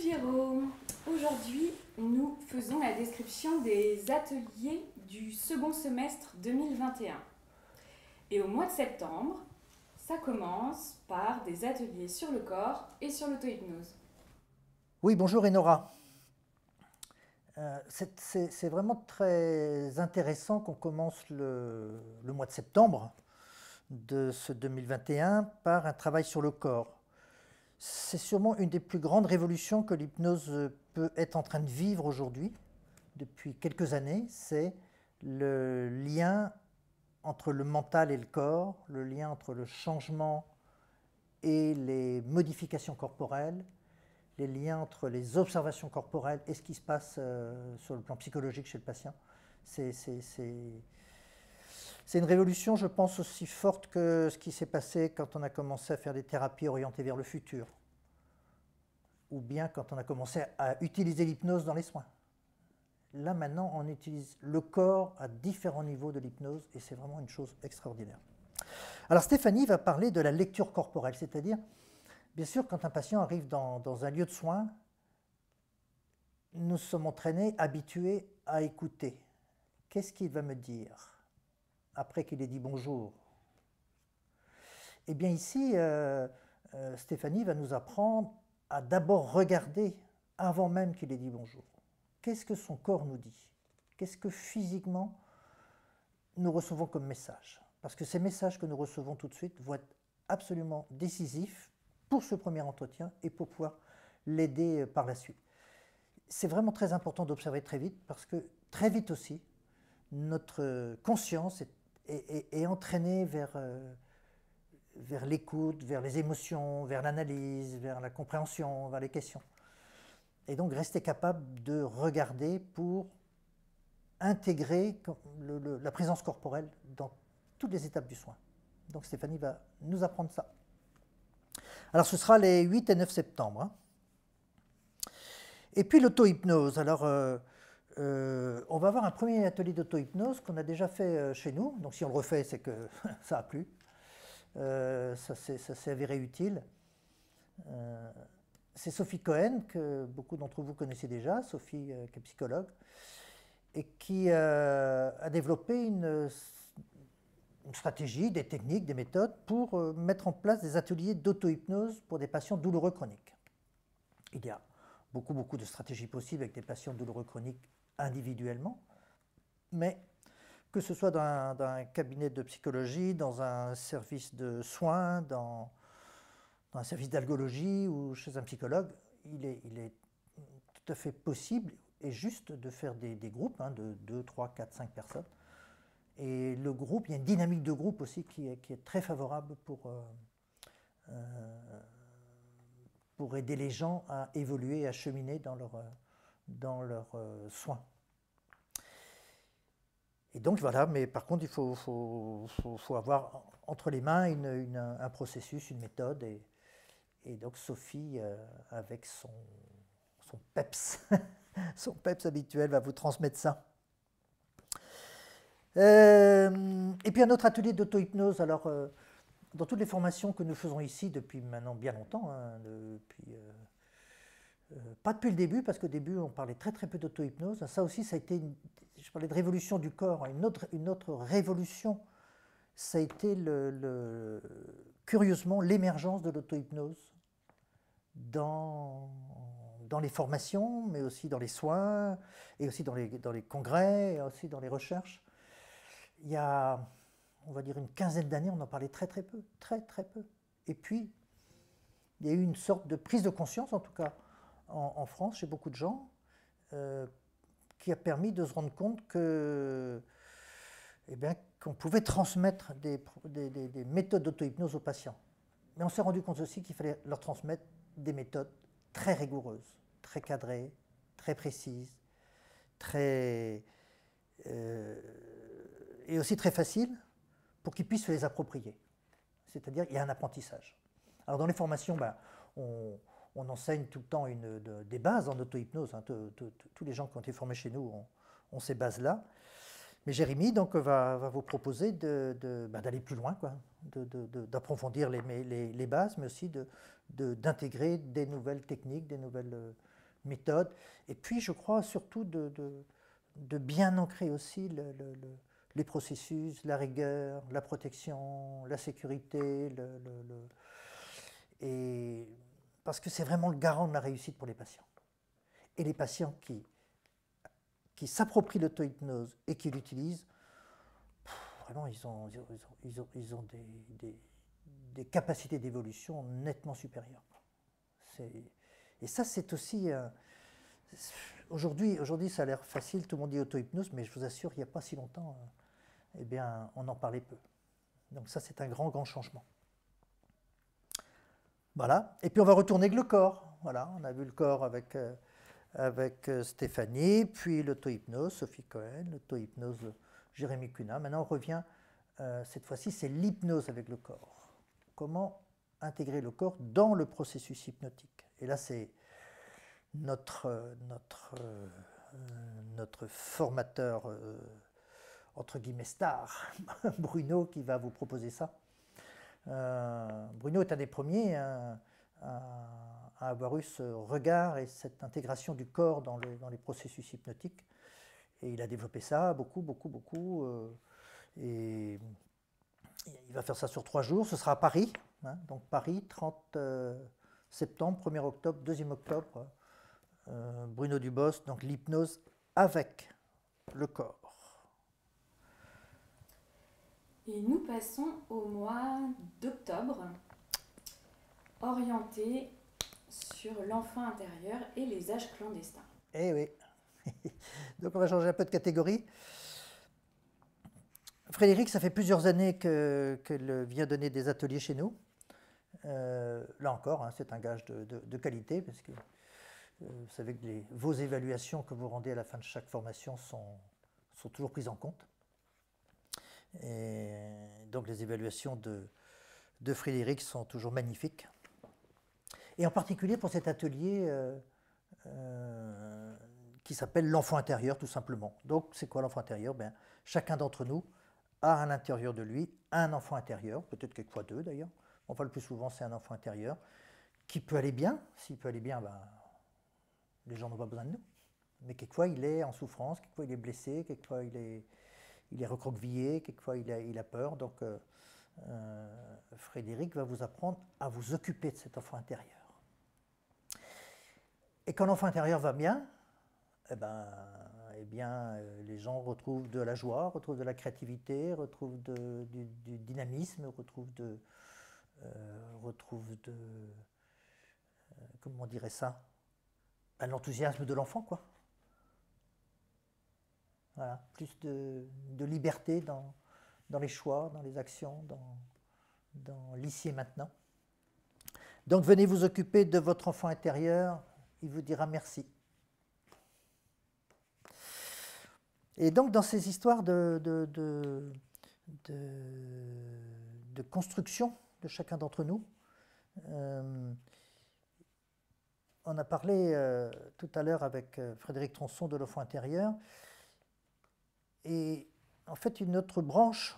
Giraud. Aujourd'hui, nous faisons la description des ateliers du second semestre 2021. Et au mois de septembre, ça commence par des ateliers sur le corps et sur l'auto-hypnose. Oui, bonjour Enora. C'est vraiment très intéressant qu'on commence le mois de septembre de ce 2021 par un travail sur le corps. C'est sûrement une des plus grandes révolutions que l'hypnose peut être en train de vivre aujourd'hui, depuis quelques années. C'est le lien entre le mental et le corps, le lien entre le changement et les modifications corporelles, les liens entre les observations corporelles et ce qui se passe sur le plan psychologique chez le patient. C'est une révolution, je pense, aussi forte que ce qui s'est passé quand on a commencé à faire des thérapies orientées vers le futur, ou bien quand on a commencé à utiliser l'hypnose dans les soins. Là, maintenant, on utilise le corps à différents niveaux de l'hypnose, et c'est vraiment une chose extraordinaire. Alors, Stéphanie va parler de la lecture corporelle, c'est-à-dire, bien sûr, quand un patient arrive dans un lieu de soins, nous sommes entraînés, habitués à écouter. Qu'est-ce qu'il va me dire après qu'il ait dit bonjour? Eh bien ici, Stéphanie va nous apprendre à d'abord regarder avant même qu'il ait dit bonjour. Qu'est-ce que son corps nous dit? Qu'est-ce que physiquement nous recevons comme message? Parce que ces messages que nous recevons tout de suite vont être absolument décisifs pour ce premier entretien et pour pouvoir l'aider par la suite. C'est vraiment très important d'observer très vite parce que très vite aussi, notre conscience est entraînée vers l'écoute, vers les émotions, vers l'analyse, vers la compréhension, vers les questions. Et donc rester capable de regarder pour intégrer la présence corporelle dans toutes les étapes du soin. Donc Stéphanie va nous apprendre ça. Alors ce sera les 8 et 9 septembre. Hein. Et puis l'auto-hypnose. Alors on va avoir un premier atelier d'auto-hypnose qu'on a déjà fait chez nous. Donc si on le refait, c'est que ça a plu. Ça s'est avéré utile. C'est Sophie Cohen, que beaucoup d'entre vous connaissez déjà, Sophie qui est psychologue, et qui a développé une stratégie, des techniques, des méthodes pour mettre en place des ateliers d'auto-hypnose pour des patients douloureux chroniques. Il y a beaucoup de stratégies possibles avec des patients douloureux chroniques individuellement, mais que ce soit dans un cabinet de psychologie, dans un service de soins, dans un service d'algologie ou chez un psychologue, il est tout à fait possible et juste de faire des groupes de 2, 3, 4, 5 personnes. Et le groupe, il y a une dynamique de groupe aussi qui est très favorable pour aider les gens à évoluer et à cheminer dans leurs soins. Et donc voilà, mais par contre, il faut avoir entre les mains un processus, une méthode. Et donc Sophie, avec son PEPS, son PEPS habituel, va vous transmettre ça. Et puis un autre atelier d'auto-hypnose. Alors, dans toutes les formations que nous faisons ici depuis maintenant bien longtemps, pas depuis le début, parce qu'au début on parlait très peu d'auto-hypnose. Ça aussi, ça a été, je parlais de révolution du corps. Une autre révolution, ça a été curieusement l'émergence de l'auto-hypnose dans les formations, mais aussi dans les soins, et aussi dans les congrès, et aussi dans les recherches. Il y a, on va dire, une quinzaine d'années, on en parlait très peu. Et puis, il y a eu une sorte de prise de conscience, en tout cas en France, chez beaucoup de gens, qui a permis de se rendre compte qu'on pouvait transmettre des méthodes d'auto-hypnose aux patients. Mais on s'est rendu compte aussi qu'il fallait leur transmettre des méthodes très rigoureuses, très cadrées, très précises, et aussi très faciles pour qu'ils puissent se les approprier. C'est-à-dire qu'il y a un apprentissage. Alors dans les formations, on enseigne tout le temps des bases en auto-hypnose. Hein. Tous les gens qui ont été formés chez nous ont ces bases-là. Mais Jérémy donc, va vous proposer d'aller plus loin, d'approfondir les bases, mais aussi d'intégrer des nouvelles techniques, des nouvelles méthode. Et puis, je crois surtout de bien ancrer aussi les processus, la rigueur, la protection, la sécurité, et parce que c'est vraiment le garant de la réussite pour les patients. Et les patients qui s'approprient l'auto-hypnose et qui l'utilisent, vraiment, ils ont des capacités d'évolution nettement supérieures. Et ça, c'est aussi... Aujourd'hui, ça a l'air facile, tout le monde dit auto-hypnose, mais je vous assure, il n'y a pas si longtemps, eh bien, on en parlait peu. Donc ça, c'est un grand, grand changement. Voilà. Et puis, on va retourner avec le corps. Voilà, on a vu le corps avec Stéphanie, puis l'auto-hypnose, Sophie Cohen, l'auto-hypnose, Jérémy Cunha. Maintenant, on revient, cette fois-ci, c'est l'hypnose avec le corps. Comment intégrer le corps dans le processus hypnotique. Et là, c'est notre formateur, entre guillemets, star, Bruno, qui va vous proposer ça. Bruno est un des premiers à avoir eu ce regard et cette intégration du corps dans les processus hypnotiques. Et il a développé ça beaucoup. Et il va faire ça sur 3 jours. Ce sera à Paris. Hein, donc Paris, 30 septembre, 1er octobre, 2e octobre. Bruno Dubos, donc l'hypnose avec le corps. Et nous passons au mois d'octobre, orienté sur l'enfant intérieur et les âges clandestins. Eh oui. Donc on va changer un peu de catégorie. Frédéric, ça fait plusieurs années qu'elle vient donner des ateliers chez nous. Là encore, hein, c'est un gage de qualité, parce que vous savez que vos évaluations que vous rendez à la fin de chaque formation sont toujours prises en compte. Et donc les évaluations de Frédéric sont toujours magnifiques. Et en particulier pour cet atelier qui s'appelle l'enfant intérieur, tout simplement. Donc c'est quoi l'enfant intérieur? Chacun d'entre nous a à l'intérieur de lui un enfant intérieur, peut-être quelquefois 2 d'ailleurs. Enfin, le plus souvent, c'est un enfant intérieur qui peut aller bien. S'il peut aller bien, les gens n'ont pas besoin de nous. Mais quelquefois, il est en souffrance, quelquefois, il est blessé, quelquefois, il est recroquevillé, quelquefois, il a peur. Donc, Frédéric va vous apprendre à vous occuper de cet enfant intérieur. Et quand l'enfant intérieur va bien, les gens retrouvent de la joie, retrouvent de la créativité, retrouvent du dynamisme, retrouvent comment on dirait ça, l'enthousiasme de l'enfant, quoi. Voilà, plus de liberté dans les choix, dans les actions, dans l'ici et maintenant. Donc venez vous occuper de votre enfant intérieur, il vous dira merci. Et donc dans ces histoires de construction de chacun d'entre nous, on a parlé tout à l'heure avec Frédéric Tronçon de l'enfant intérieur, et en fait une autre branche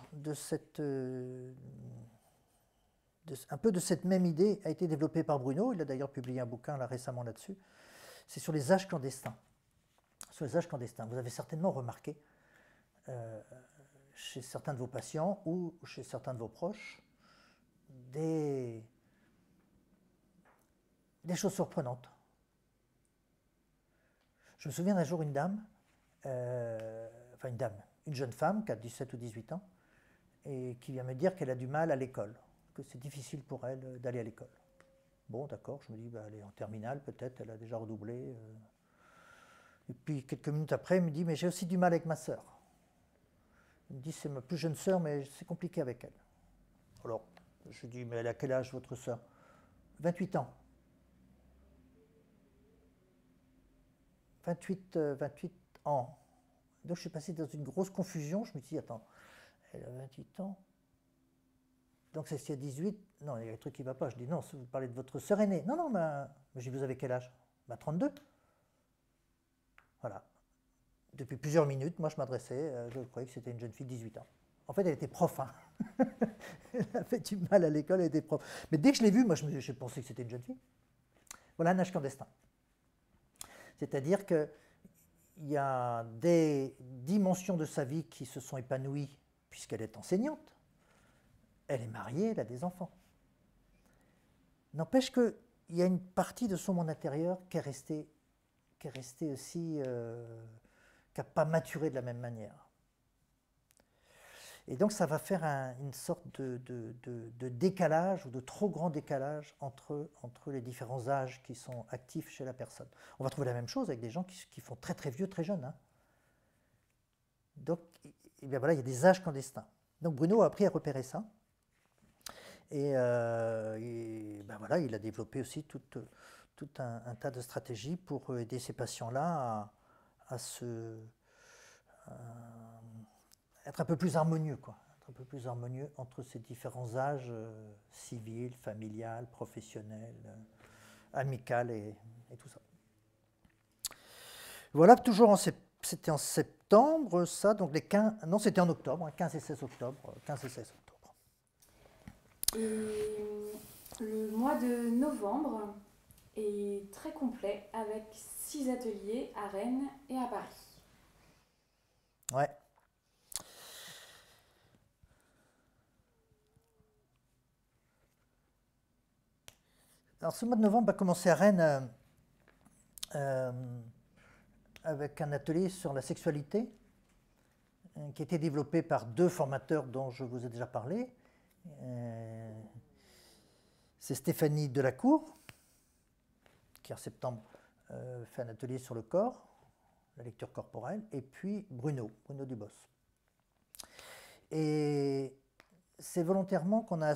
un peu de cette même idée a été développée par Bruno. Il a d'ailleurs publié un bouquin là, récemment là-dessus. C'est sur les âges clandestins. Sur les âges clandestins, vous avez certainement remarqué chez certains de vos patients ou chez certains de vos proches des choses surprenantes. Je me souviens d'un jour une jeune femme qui a 17 ou 18 ans et qui vient me dire qu'elle a du mal à l'école, que c'est difficile pour elle d'aller à l'école. Bon, d'accord, je me dis, elle est en terminale, peut-être, elle a déjà redoublé. Et puis, quelques minutes après, elle me dit, mais j'ai aussi du mal avec ma sœur. Elle me dit, c'est ma plus jeune sœur, mais c'est compliqué avec elle. Alors, je lui dis, mais elle a quel âge, votre sœur? 28 ans. 28 ans. Donc, je suis passé dans une grosse confusion. Je me suis dit, attends, elle a 28 ans. Donc, c'est si elle a 18. Non, il y a un truc qui ne va pas. Je dis, non, vous parlez de votre sœur aînée. Non, mais je dis, vous avez quel âge? 32. Voilà. Depuis plusieurs minutes, moi, je m'adressais, je croyais que c'était une jeune fille de 18 ans. En fait, elle était prof. Hein. Elle avait du mal à l'école, elle était prof. Mais dès que je l'ai vue, moi, j'ai pensé que c'était une jeune fille. Voilà un âge clandestin. C'est-à-dire qu'il y a des dimensions de sa vie qui se sont épanouies puisqu'elle est enseignante. Elle est mariée, elle a des enfants. N'empêche qu'il y a une partie de son monde intérieur qui est restée aussi, qui n'a pas maturé de la même manière. Et donc ça va faire une sorte de décalage ou de trop grand décalage entre les différents âges qui sont actifs chez la personne. On va trouver la même chose avec des gens qui font très très vieux, très jeunes. Hein. Donc eh bien voilà, il y a des âges clandestins. Donc Bruno a appris à repérer ça. Et ben voilà, il a développé aussi tout un tas de stratégies pour aider ces patients-là à être un peu plus harmonieux, quoi. Être un peu plus harmonieux entre ces différents âges civil, familial, professionnel, amical et tout ça. Voilà, toujours c'était en septembre, ça, donc les 15, non, c'était en octobre, 15 et 16 octobre, 15 et 16 octobre. Et le mois de novembre est très complet avec 6 ateliers à Rennes et à Paris. Ouais. Alors ce mois de novembre va commencer à Rennes avec un atelier sur la sexualité qui a été développé par 2 formateurs dont je vous ai déjà parlé. C'est Stéphanie Delacour, qui en septembre fait un atelier sur le corps, la lecture corporelle, et puis Bruno Dubos. Et c'est volontairement qu'on a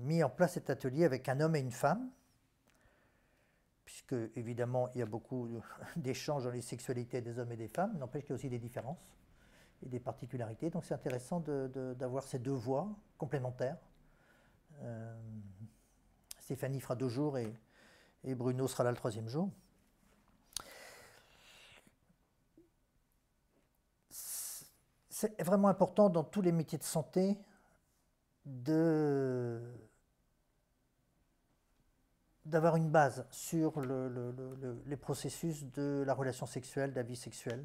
mis en place cet atelier avec un homme et une femme, puisque évidemment il y a beaucoup d'échanges dans les sexualités des hommes et des femmes, n'empêche qu'il y a aussi des différences et des particularités. Donc c'est intéressant d'avoir ces 2 voix complémentaires. Stéphanie fera 2 jours et Bruno sera là le 3e jour. C'est vraiment important dans tous les métiers de santé d'avoir une base sur les processus de la relation sexuelle, de la vie sexuelle,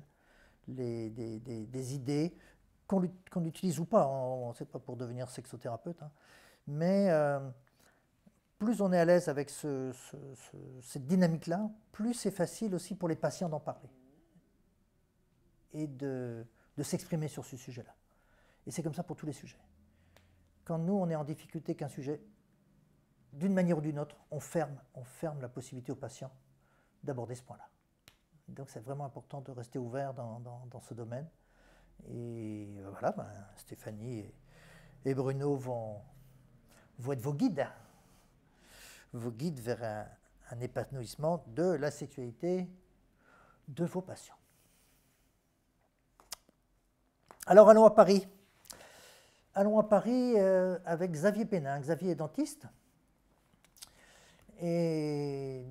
des idées qu'on utilise ou pas, c'est pas pour devenir sexothérapeute, hein, mais plus on est à l'aise avec cette dynamique-là, plus c'est facile aussi pour les patients d'en parler et de s'exprimer sur ce sujet-là. Et c'est comme ça pour tous les sujets. Quand nous, on est en difficulté qu'un sujet, d'une manière ou d'une autre, on ferme la possibilité aux patients d'aborder ce point-là. Donc c'est vraiment important de rester ouvert dans ce domaine. Et voilà, Stéphanie et Bruno vont être vos guides vers un épanouissement de la sexualité de vos patients. Alors allons à Paris. Allons à Paris avec Xavier Pénin. Xavier est dentiste. Et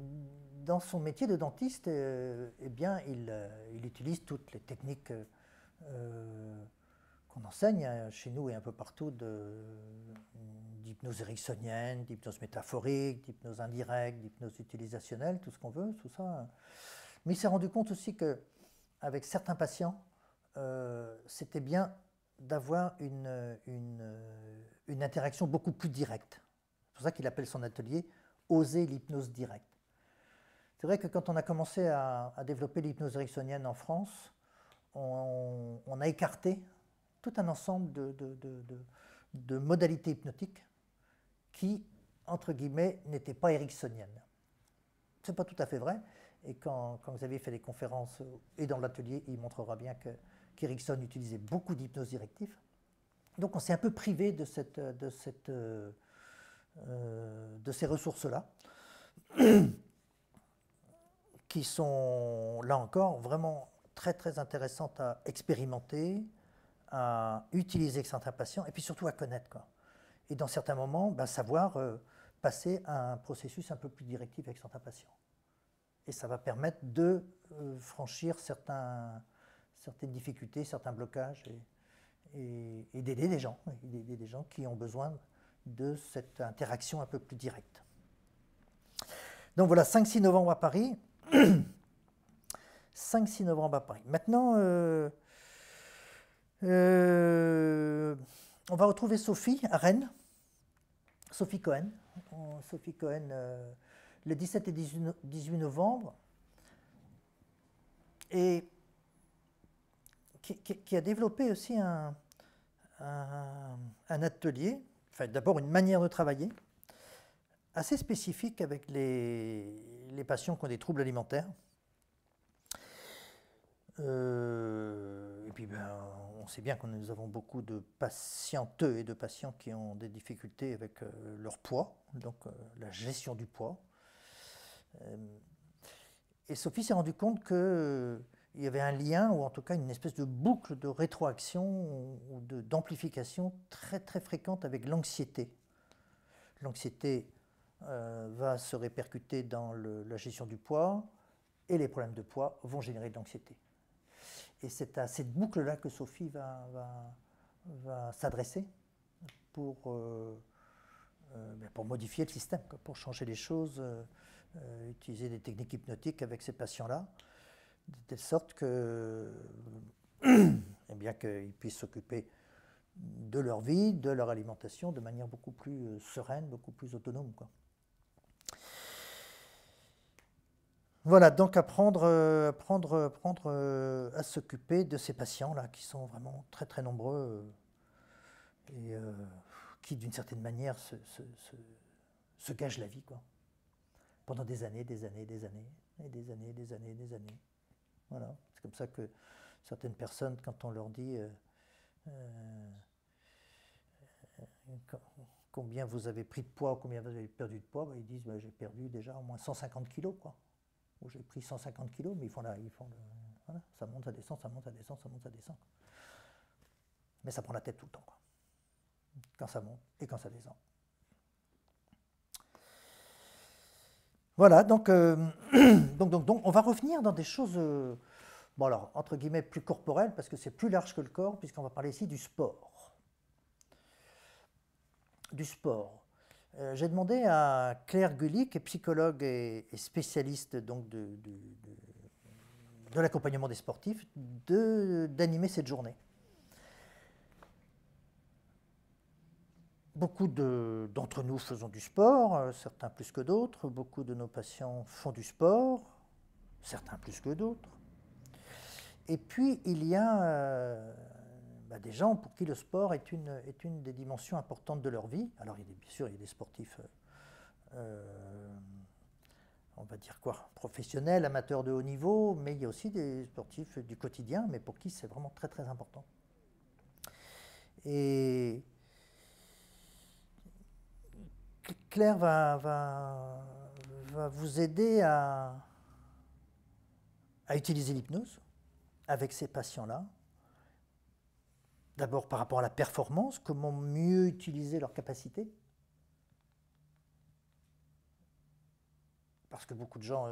dans son métier de dentiste, eh bien, il utilise toutes les techniques qu'on enseigne chez nous et un peu partout d'hypnose ericksonienne, d'hypnose métaphorique, d'hypnose indirecte, d'hypnose utilisationnelle, tout ce qu'on veut, tout ça. Mais il s'est rendu compte aussi qu'avec certains patients, c'était bien d'avoir une interaction beaucoup plus directe. C'est pour ça qu'il appelle son atelier « Oser l'hypnose directe ». C'est vrai que quand on a commencé à développer l'hypnose ericksonienne en France, on a écarté tout un ensemble de modalités hypnotiques qui, entre guillemets, n'étaient pas ericksoniennes. Ce n'est pas tout à fait vrai, et quand Xavier fait des conférences et dans l'atelier, il montrera bien qu'Erickson utilisait beaucoup d'hypnose directive. Donc on s'est un peu privé de ces ressources-là, qui sont, là encore, vraiment très très intéressantes à expérimenter, à utiliser avec certains patients, et puis surtout à connaître, quoi. Et dans certains moments, savoir passer à un processus un peu plus directif avec certains patients. Et ça va permettre de franchir certaines difficultés, certains blocages, et d'aider des gens qui ont besoin de cette interaction un peu plus directe. Donc voilà, 5-6 novembre à Paris. 5-6 novembre à Paris. Maintenant, on va retrouver Sophie à Rennes. Sophie Cohen. Sophie Cohen, le 17 et 18 novembre. Et qui a développé aussi un atelier, enfin d'abord une manière de travailler, assez spécifique avec les patients qui ont des troubles alimentaires. Et puis on sait bien que nous avons beaucoup de patienteux et de patients qui ont des difficultés avec leur poids, donc la gestion du poids. Et Sophie s'est rendue compte qu'il y avait un lien, ou en tout cas une espèce de boucle de rétroaction ou d'amplification très très fréquente avec l'anxiété. L'anxiété va se répercuter dans la gestion du poids, et les problèmes de poids vont générer de l'anxiété. Et c'est à cette boucle-là que Sophie va s'adresser pour modifier le système, pour changer les choses, utiliser des techniques hypnotiques avec ces patients-là, de telle sorte que, qu'ils puissent s'occuper de leur vie, de leur alimentation, de manière beaucoup plus sereine, beaucoup plus autonome, quoi. Voilà, donc apprendre à s'occuper de ces patients-là, qui sont vraiment très très nombreux et qui, d'une certaine manière, se gâchent la vie, quoi. Pendant des années, des années, des années, et des années, des années, des années. Voilà, c'est comme ça que certaines personnes, quand on leur dit combien vous avez pris de poids, combien vous avez perdu de poids, ils disent j'ai perdu déjà au moins 150 kilos, quoi. Ou j'ai pris 150 kilos, mais ils font voilà, ça monte, ça descend, ça monte, ça descend, ça monte, ça descend. Mais ça prend la tête tout le temps, quoi. Quand ça monte et quand ça descend. Voilà, donc on va revenir dans des choses, bon alors, entre guillemets, plus corporelles, parce que c'est plus large que le corps, puisqu'on va parler ici du sport. Du sport. J'ai demandé à Claire Gully, qui est psychologue et spécialiste donc de l'accompagnement des sportifs, d'animer cette journée. Beaucoup d'entre nous faisons du sport, certains plus que d'autres. Beaucoup de nos patients font du sport, certains plus que d'autres. Et puis, il y a des gens pour qui le sport est une des dimensions importantes de leur vie. Alors, bien sûr, il y a des sportifs, on va dire quoi, professionnels, amateurs de haut niveau, mais il y a aussi des sportifs du quotidien, mais pour qui c'est vraiment très, très important. Et Claire va vous aider à utiliser l'hypnose avec ces patients-là. D'abord par rapport à la performance, comment mieux utiliser leurs capacités. Parce que beaucoup de gens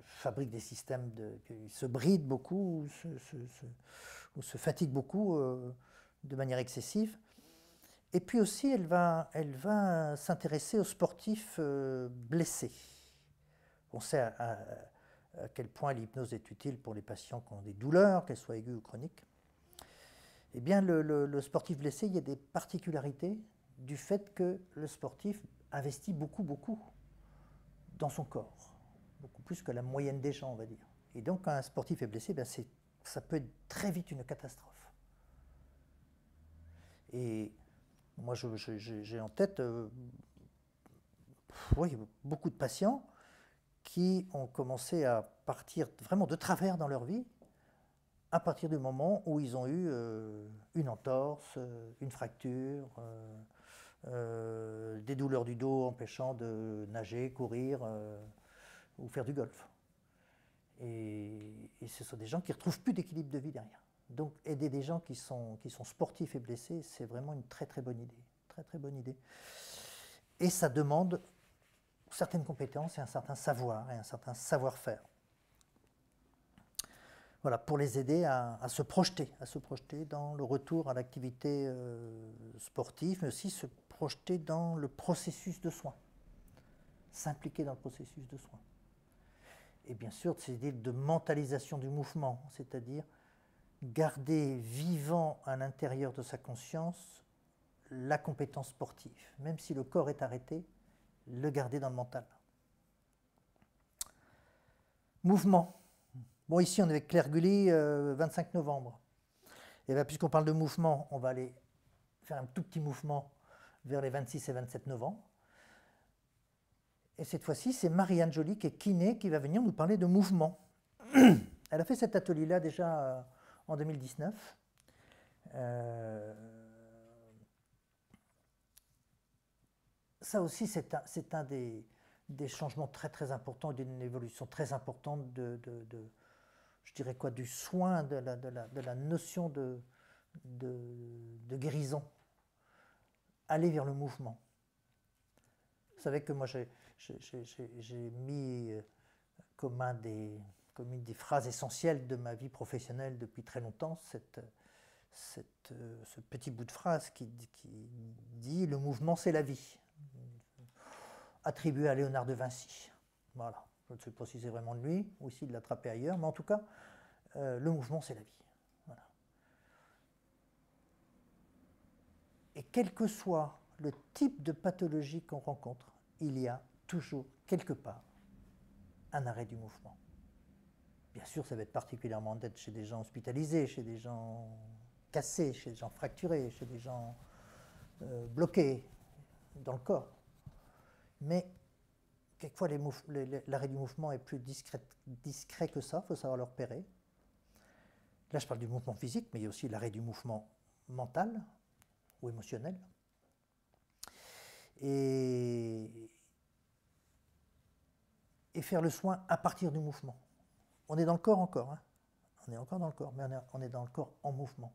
fabriquent des systèmes qui se brident beaucoup ou se fatiguent beaucoup de manière excessive. Et puis aussi, elle va s'intéresser aux sportifs blessés. On sait à quel point l'hypnose est utile pour les patients qui ont des douleurs, qu'elles soient aiguës ou chroniques. Eh bien, le sportif blessé, il y a des particularités du fait que le sportif investit beaucoup dans son corps, beaucoup plus que la moyenne des gens, on va dire. Et donc, quand un sportif est blessé, ça peut être très vite une catastrophe. Et moi, j'ai en tête beaucoup de patients qui ont commencé à partir vraiment de travers dans leur vie à partir du moment où ils ont eu une entorse, une fracture, des douleurs du dos empêchant de nager, courir ou faire du golf. Et ce sont des gens qui ne retrouvent plus d'équilibre de vie derrière. Donc aider des gens qui sont sportifs et blessés, c'est vraiment une très très bonne idée. Très très bonne idée. Et ça demande certaines compétences et un certain savoir et un certain savoir-faire. Voilà, pour les aider à se projeter dans le retour à l'activité sportive, mais aussi se projeter dans le processus de soins, s'impliquer dans le processus de soins. Et bien sûr, cette idée de mentalisation du mouvement, c'est-à-dire garder vivant à l'intérieur de sa conscience la compétence sportive. Même si le corps est arrêté, le garder dans le mental. Mouvement. Bon, ici, on est avec Claire Gully, 25 novembre. Et bien, puisqu'on parle de mouvement, on va aller faire un tout petit mouvement vers les 26 et 27 novembre. Et cette fois-ci, c'est Marianne Joly, qui est kiné, qui va venir nous parler de mouvement. Elle a fait cet atelier-là déjà en 2019. Ça aussi, c'est un des changements très très importants, d'une évolution très importante je dirais quoi, du soin, de la notion de guérison. Aller vers le mouvement. Vous savez que moi, j'ai mis comme une des phrases essentielles de ma vie professionnelle depuis très longtemps, ce petit bout de phrase qui dit « le mouvement, c'est la vie », attribué à Léonard de Vinci. Voilà. Je ne sais pas si c'est vraiment de lui ou s'il l'a attrapé ailleurs, mais en tout cas, le mouvement, c'est la vie. Voilà. Et quel que soit le type de pathologie qu'on rencontre, il y a toujours, quelque part, un arrêt du mouvement. Bien sûr, ça va être particulièrement d'être chez des gens hospitalisés, chez des gens cassés, chez des gens fracturés, chez des gens bloqués dans le corps. Mais quelquefois, l'arrêt du mouvement est plus discret que ça, il faut savoir le repérer. Là, je parle du mouvement physique, mais il y a aussi l'arrêt du mouvement mental ou émotionnel. Et faire le soin à partir du mouvement. On est dans le corps encore, hein. On est encore dans le corps, mais on est dans le corps en mouvement.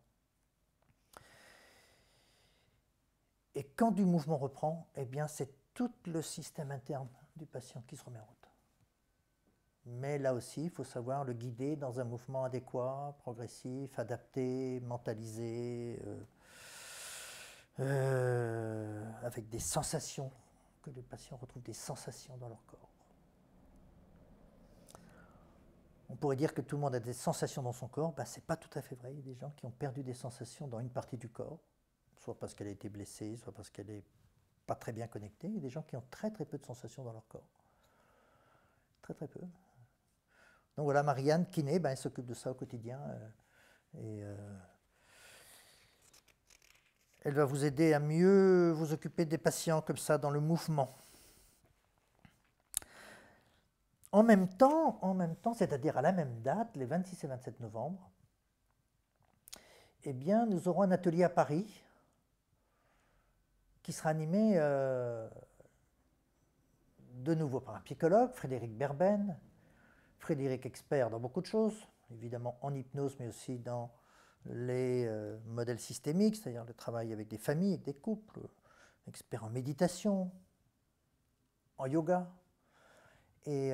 Et quand du mouvement reprend, eh bien c'est tout le système interne du patient qui se remet en route. Mais là aussi, il faut savoir le guider dans un mouvement adéquat, progressif, adapté, mentalisé, avec des sensations, que les patients retrouvent des sensations dans leur corps. On pourrait dire que tout le monde a des sensations dans son corps, ben, ce n'est pas tout à fait vrai. Il y a des gens qui ont perdu des sensations dans une partie du corps, soit parce qu'elle a été blessée, soit parce qu'elle n'est pas très bien connectée. Il y a des gens qui ont très très peu de sensations dans leur corps. Très très peu. Donc voilà, Marianne, kiné, ben, elle s'occupe de ça au quotidien. Elle va vous aider à mieux vous occuper des patients comme ça, dans le mouvement. En même temps, c'est-à-dire à la même date, les 26 et 27 novembre, eh bien, nous aurons un atelier à Paris qui sera animé de nouveau par un psychologue, Frédéric Berben. Frédéric expert dans beaucoup de choses, évidemment en hypnose, mais aussi dans les modèles systémiques, c'est-à-dire le travail avec des familles, avec des couples, expert en méditation, en yoga. Et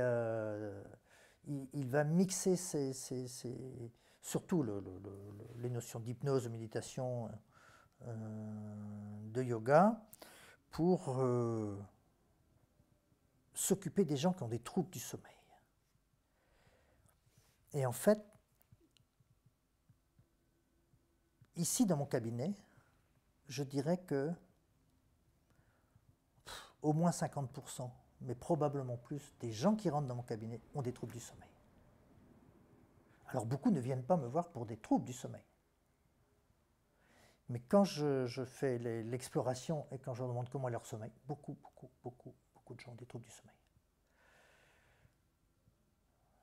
il va mixer surtout les notions d'hypnose, de méditation, de yoga, pour s'occuper des gens qui ont des troubles du sommeil. Et en fait, ici dans mon cabinet, je dirais que au moins 50%, mais probablement plus, des gens qui rentrent dans mon cabinet ont des troubles du sommeil. Alors beaucoup ne viennent pas me voir pour des troubles du sommeil. Mais quand je fais l'exploration et quand je leur demande comment est leur sommeil, beaucoup de gens ont des troubles du sommeil.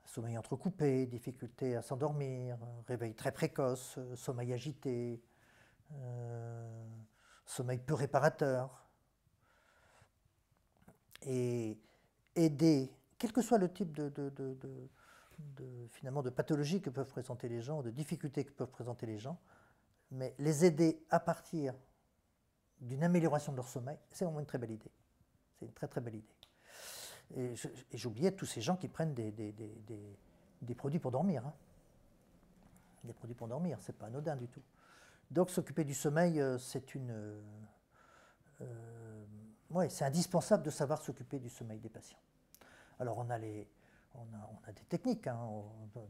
Sommeil entrecoupé, difficulté à s'endormir, réveil très précoce, sommeil agité, sommeil peu réparateur. Et aider, quel que soit le type finalement de pathologie que peuvent présenter les gens, de difficultés que peuvent présenter les gens, mais les aider à partir d'une amélioration de leur sommeil, c'est vraiment une très belle idée. C'est une très très belle idée. Et j'oubliais tous ces gens qui prennent des produits pour dormir. Hein. Des produits pour dormir, c'est pas anodin du tout. Donc s'occuper du sommeil, c'est une ouais, c'est indispensable de savoir s'occuper du sommeil des patients. Alors on a des techniques, hein,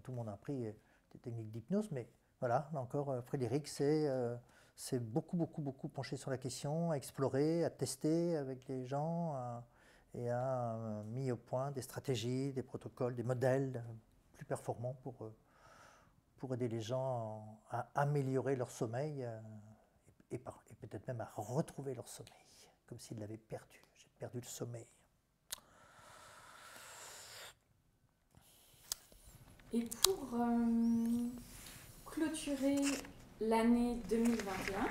tout le monde a appris des techniques d'hypnose, mais voilà, là encore, Frédéric s'est beaucoup penché sur la question, à explorer, à tester avec les gens, et a mis au point des stratégies, des protocoles, des modèles plus performants pour aider les gens à améliorer leur sommeil et peut-être même à retrouver leur sommeil, comme s'ils l'avaient perdu. J'ai perdu le sommeil. Et pour clôturer l'année 2021,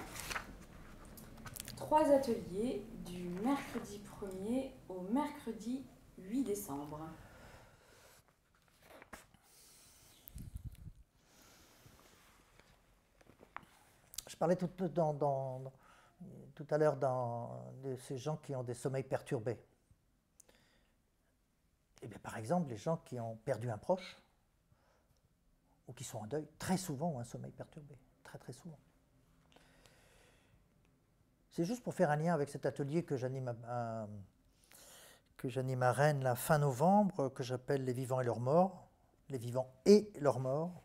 3 ateliers du mercredi 1er au mercredi 8 décembre. Je parlais tout à l'heure de ces gens qui ont des sommeils perturbés. Eh bien, par exemple, les gens qui ont perdu un proche ou qui sont en deuil, très souvent ont un sommeil perturbé, très souvent. C'est juste pour faire un lien avec cet atelier que j'anime à Rennes la fin novembre, que j'appelle Les vivants et leurs morts, les vivants et leurs morts.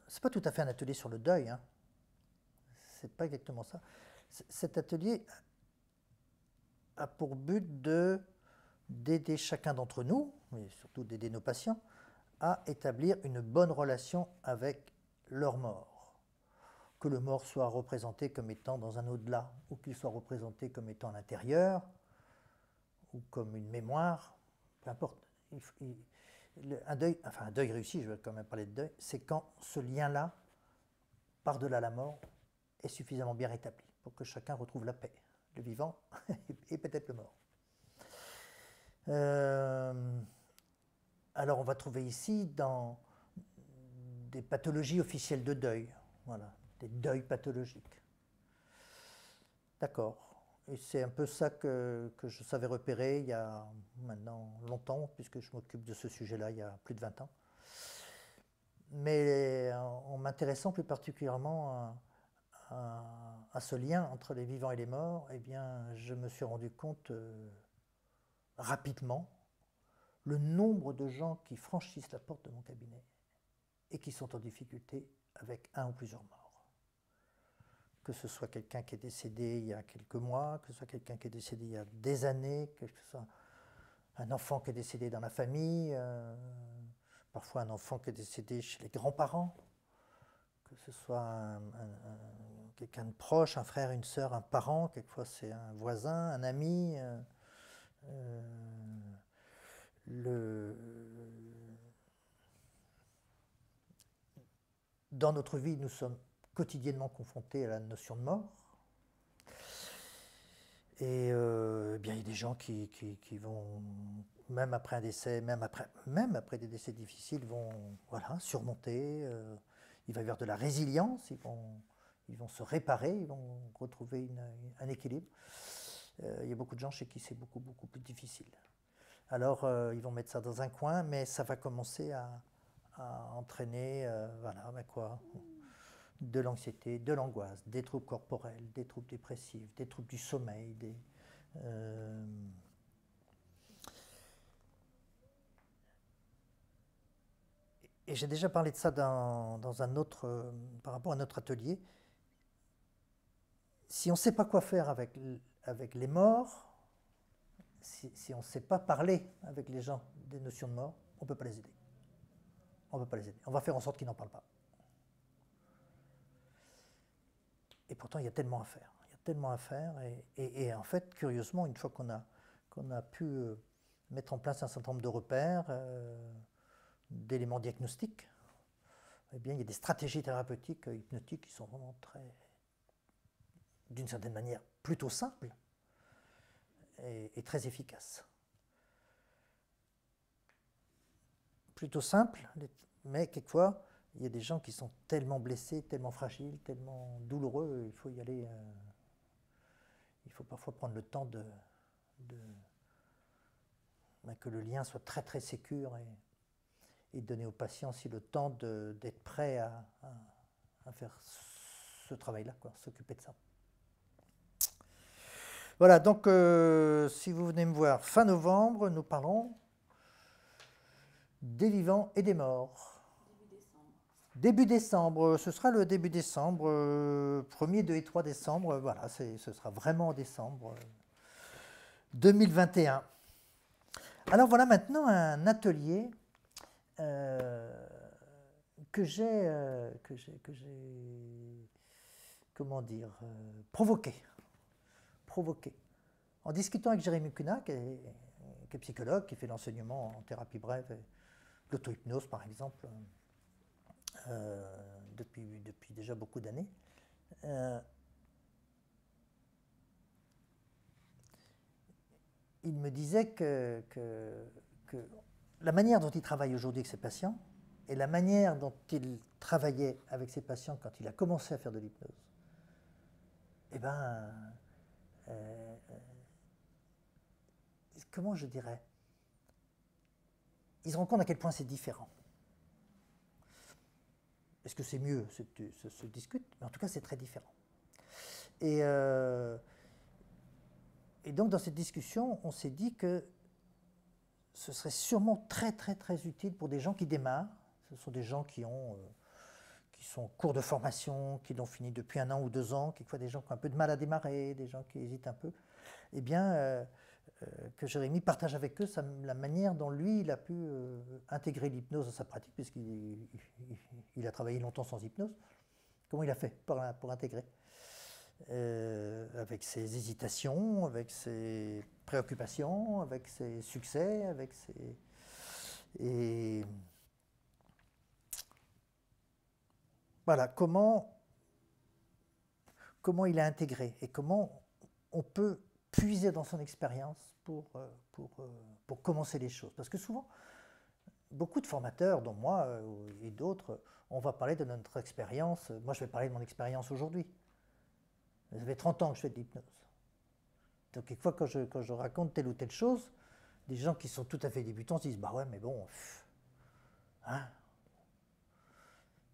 C'est pas tout à fait un atelier sur le deuil, hein. C'est pas exactement ça. Cet atelier a pour but d'aider chacun d'entre nous, mais surtout d'aider nos patients, à établir une bonne relation avec leur mort. Que le mort soit représenté comme étant dans un au-delà, ou qu'il soit représenté comme étant à l'intérieur, ou comme une mémoire, peu importe. Un deuil réussi, je vais quand même parler de deuil, c'est quand ce lien-là, par-delà la mort, est suffisamment bien rétabli pour que chacun retrouve la paix, le vivant et peut-être le mort. Alors on va trouver ici dans des pathologies officielles de deuil, voilà, des deuils pathologiques. D'accord. Et c'est un peu ça que je savais repérer il y a maintenant longtemps, puisque je m'occupe de ce sujet-là il y a plus de 20 ans. Mais en m'intéressant plus particulièrement à ce lien entre les vivants et les morts, eh bien, je me suis rendu compte rapidement le nombre de gens qui franchissent la porte de mon cabinet et qui sont en difficulté avec un ou plusieurs morts. Que ce soit quelqu'un qui est décédé il y a quelques mois, que ce soit quelqu'un qui est décédé il y a des années, que ce soit un enfant qui est décédé dans la famille, parfois un enfant qui est décédé chez les grands-parents, que ce soit quelqu'un de proche, un frère, une sœur, un parent, quelquefois c'est un voisin, un ami. Dans notre vie, nous sommes quotidiennement confrontés à la notion de mort. Et bien, il y a des gens qui vont, même après un décès, même après des décès difficiles, vont surmonter. Il va y avoir de la résilience, ils vont se réparer, ils vont retrouver un équilibre. Il y a beaucoup de gens chez qui c'est beaucoup plus difficile. Alors, ils vont mettre ça dans un coin, mais ça va commencer à entraîner de l'anxiété, de l'angoisse, des troubles corporels, des troubles dépressifs, des troubles du sommeil. Et j'ai déjà parlé de ça dans un autre, par rapport à notre atelier. Si on ne sait pas quoi faire avec les morts, si on ne sait pas parler avec les gens des notions de mort, on ne peut pas les aider. On ne peut pas les aider. On va faire en sorte qu'ils n'en parlent pas. Et pourtant, il y a tellement à faire. Il y a tellement à faire. Et en fait, curieusement, une fois qu'on a pu mettre en place un certain nombre de repères, d'éléments diagnostiques, eh bien, il y a des stratégies thérapeutiques hypnotiques qui sont vraiment d'une certaine manière, plutôt simples et très efficaces. Plutôt simples, mais quelquefois, il y a des gens qui sont tellement blessés, tellement fragiles, tellement douloureux, il faut y aller. Il faut parfois prendre le temps que le lien soit très sécure et donner au patient aussi le temps d'être prêt à faire ce travail-là, s'occuper de ça. Voilà, donc si vous venez me voir fin novembre, nous parlons des vivants et des morts. Début décembre. Début décembre, ce sera le début décembre, 1er, 2 et 3 décembre, voilà, ce sera vraiment en décembre 2021. Alors voilà maintenant un atelier que j'ai, comment dire, provoqué. En discutant avec Jérémy Cunat, qui est psychologue, qui fait l'enseignement en thérapie brève, et l'auto-hypnose par exemple, depuis déjà beaucoup d'années, il me disait que la manière dont il travaille aujourd'hui avec ses patients et la manière dont il travaillait avec ses patients quand il a commencé à faire de l'hypnose, eh ben, comment je dirais, il se rend compte à quel point c'est différent. Est-ce que c'est mieux? Ça se discute, mais en tout cas c'est très différent. Et donc dans cette discussion, on s'est dit que ce serait sûrement très utile pour des gens qui démarrent. Ce sont des gens qui sont en cours de formation, qui l'ont fini depuis 1 an ou 2 ans, quelquefois des gens qui ont un peu de mal à démarrer, des gens qui hésitent un peu. Eh bien, que Jérémy partage avec eux la manière dont lui, il a pu intégrer l'hypnose dans sa pratique, puisqu'il a travaillé longtemps sans hypnose. Comment il a fait pour intégrer avec ses hésitations, avec ses préoccupations, avec ses succès, avec ses... Et voilà, comment il a intégré et comment on peut puiser dans son expérience pour commencer les choses. Parce que souvent, beaucoup de formateurs, dont moi et d'autres, on va parler de notre expérience. Moi, je vais parler de mon expérience aujourd'hui. Ça fait 30 ans que je fais de l'hypnose. Donc, quelquefois, quand je raconte telle ou telle chose, des gens qui sont tout à fait débutants se disent « Bah ouais, mais bon, hein ?»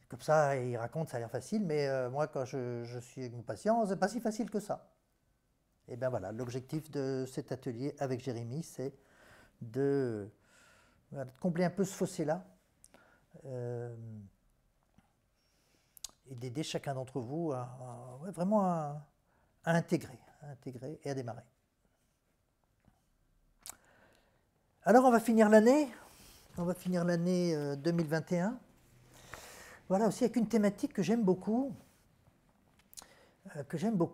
Comme ça, ils racontent, ça a l'air facile, mais moi, quand je suis avec mon patient, c'est pas si facile que ça. Et bien voilà, l'objectif de cet atelier avec Jérémy, c'est de combler un peu ce fossé-là et d'aider chacun d'entre vous vraiment à intégrer et à démarrer. Alors on va finir l'année 2021. Voilà aussi avec une thématique que j'aime beaucoup.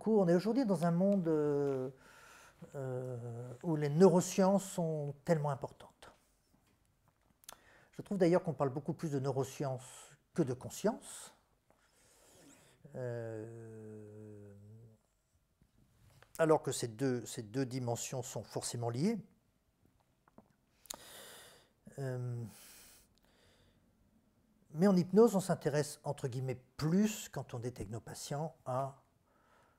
On est aujourd'hui dans un monde où les neurosciences sont tellement importantes. Je trouve d'ailleurs qu'on parle beaucoup plus de neurosciences que de conscience. Alors que ces deux dimensions sont forcément liées. Mais en hypnose, on s'intéresse, entre guillemets, plus, quand on détecte nos patients, à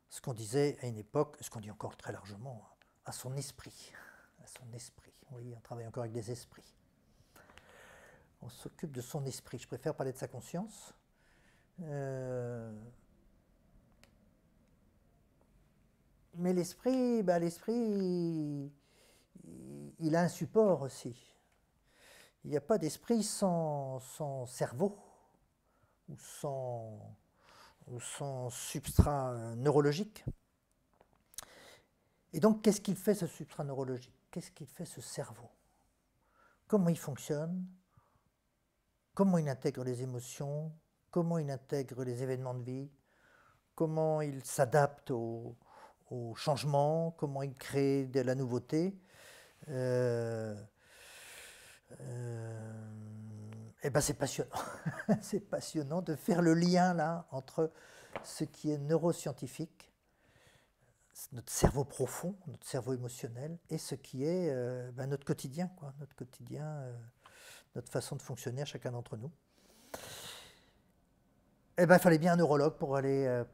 ce qu'on disait à une époque, ce qu'on dit encore très largement, à son esprit. Oui, on travaille encore avec des esprits. On s'occupe de son esprit. Je préfère parler de sa conscience. Mais l'esprit, il a un support aussi. Il n'y a pas d'esprit sans cerveau ou sans substrat neurologique. Et donc, qu'est-ce qu'il fait ce substrat neurologique? Qu'est-ce qu'il fait ce cerveau? Comment il fonctionne? Comment il intègre les émotions? Comment il intègre les événements de vie? Comment il s'adapte aux changements? Comment il crée de la nouveauté? Eh ben c'est passionnant. C'est passionnant de faire le lien là entre ce qui est neuroscientifique, notre cerveau profond, notre cerveau émotionnel, et ce qui est notre quotidien, notre façon de fonctionner à chacun d'entre nous. Eh ben, il fallait bien un neurologue pour aller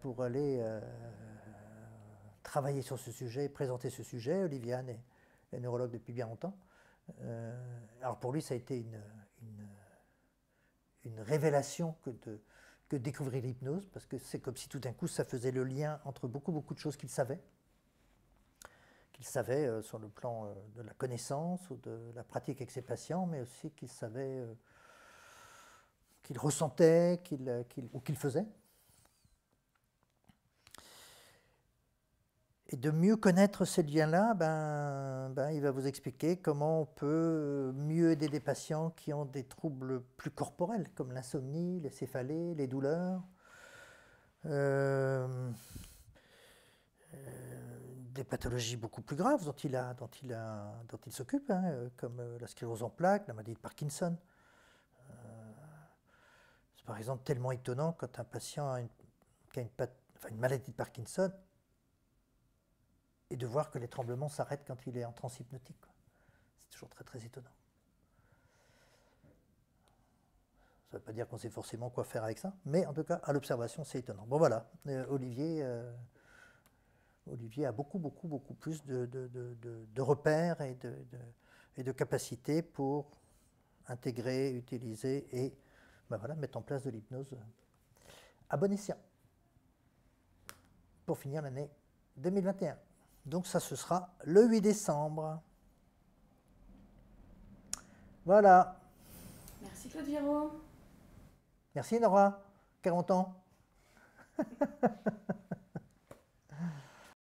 travailler sur ce sujet, présenter ce sujet. Olivier Hahn est neurologue depuis bien longtemps. Alors pour lui, ça a été une révélation que de découvrir l'hypnose, parce que c'est comme si tout d'un coup, ça faisait le lien entre beaucoup de choses qu'il savait. qu'il savait sur le plan de la connaissance ou de la pratique avec ses patients, mais aussi qu'il savait, qu'il ressentait, ou qu'il faisait. Et de mieux connaître ces liens-là, il va vous expliquer comment on peut mieux aider des patients qui ont des troubles plus corporels, comme l'insomnie, les céphalées, les douleurs, des pathologies beaucoup plus graves dont il s'occupe, comme la sclérose en plaques, la maladie de Parkinson. C'est par exemple tellement étonnant quand un patient qui a une maladie de Parkinson, et de voir que les tremblements s'arrêtent quand il est en transe hypnotique. C'est toujours très très étonnant. Ça ne veut pas dire qu'on sait forcément quoi faire avec ça, mais en tout cas, à l'observation, c'est étonnant. Bon voilà, Olivier a beaucoup plus de repères et de capacités pour intégrer, utiliser et mettre en place de l'hypnose à bon escient pour finir l'année 2021. Donc ça, ce sera le 8 décembre. Voilà. Merci Claude Viro. Merci Nora, 40 ans.